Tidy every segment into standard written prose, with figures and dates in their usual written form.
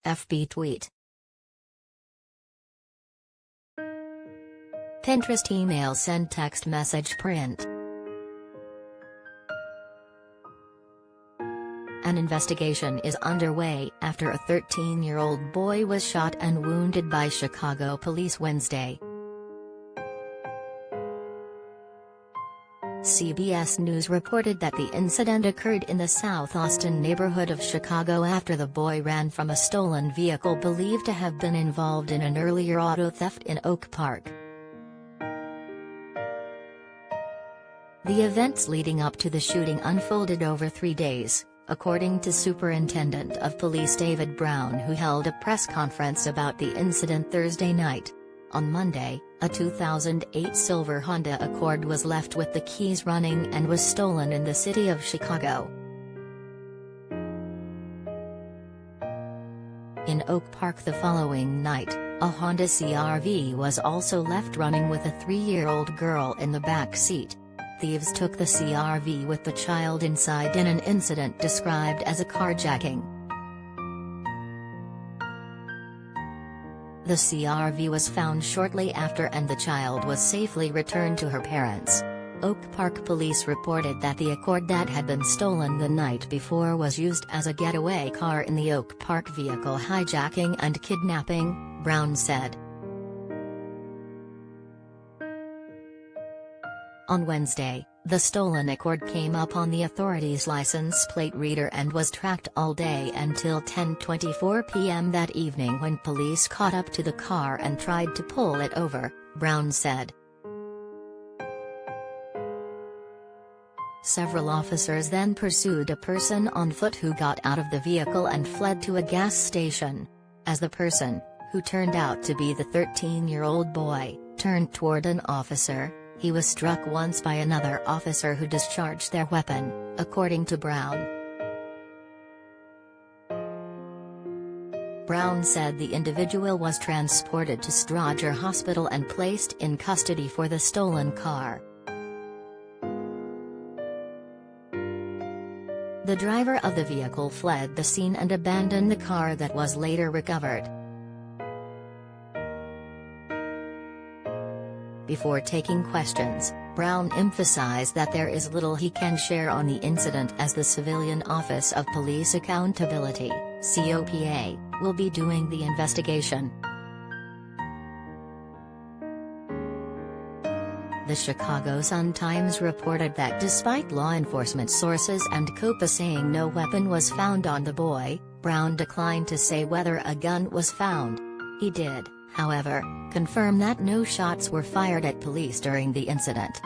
FB tweet. Pinterest email send text message print. An investigation is underway after a 13-year-old boy was shot and wounded by Chicago police Wednesday. CBS News reported that the incident occurred in the South Austin neighborhood of Chicago after the boy ran from a stolen vehicle believed to have been involved in an earlier auto theft in Oak Park. The events leading up to the shooting unfolded over 3 days, according to Superintendent of Police David Brown, who held a press conference about the incident Thursday night. On Monday, a 2008 silver Honda Accord was left with the keys running and was stolen in the city of Chicago. In Oak Park the following night, a Honda CR-V was also left running with a 3-year-old girl in the back seat. Thieves took the CR-V with the child inside in an incident described as a carjacking. The CR-V was found shortly after and the child was safely returned to her parents. Oak Park police reported that the Accord that had been stolen the night before was used as a getaway car in the Oak Park vehicle hijacking and kidnapping, Brown said. On Wednesday, the stolen Accord came up on the authorities' license plate reader and was tracked all day until 10:24 p.m. that evening when police caught up to the car and tried to pull it over, Brown said. Several officers then pursued a person on foot who got out of the vehicle and fled to a gas station. As the person, who turned out to be the 13-year-old boy, turned toward an officer, he was struck once by another officer who discharged their weapon, according to Brown. Brown said the individual was transported to Stryger Hospital and placed in custody for the stolen car. The driver of the vehicle fled the scene and abandoned the car that was later recovered. Before taking questions, Brown emphasized that there is little he can share on the incident as the Civilian Office of Police Accountability, COPA, will be doing the investigation. The Chicago Sun-Times reported that despite law enforcement sources and COPA saying no weapon was found on the boy, Brown declined to say whether a gun was found. He did, however, confirm that no shots were fired at police during the incident.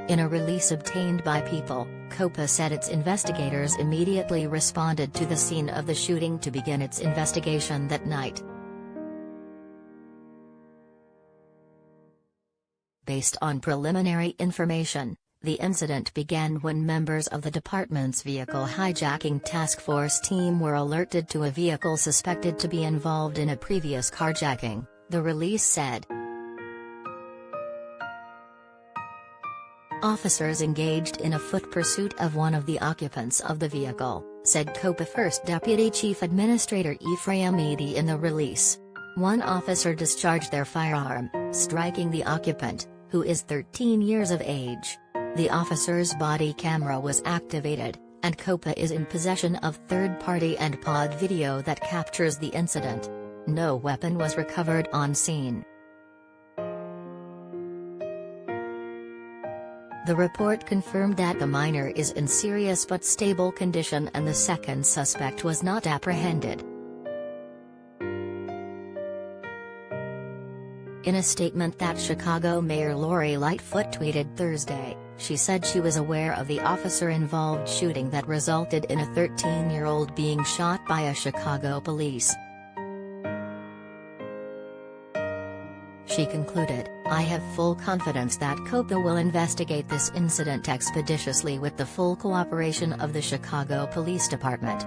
In a release obtained by People, COPA said its investigators immediately responded to the scene of the shooting to begin its investigation that night. Based on preliminary information, the incident began when members of the department's vehicle hijacking task force team were alerted to a vehicle suspected to be involved in a previous carjacking, the release said. Officers engaged in a foot pursuit of one of the occupants of the vehicle, said COPA First Deputy Chief Administrator Ephraim Edie in the release. One officer discharged their firearm, striking the occupant, who is 13 years of age. The officer's body camera was activated, and COPA is in possession of third-party and pod video that captures the incident. No weapon was recovered on scene. The report confirmed that the minor is in serious but stable condition and the second suspect was not apprehended. In a statement that Chicago Mayor Lori Lightfoot tweeted Thursday, she said she was aware of the officer-involved shooting that resulted in a 13-year-old being shot by a Chicago police. She concluded, "I have full confidence that COPA will investigate this incident expeditiously with the full cooperation of the Chicago Police Department."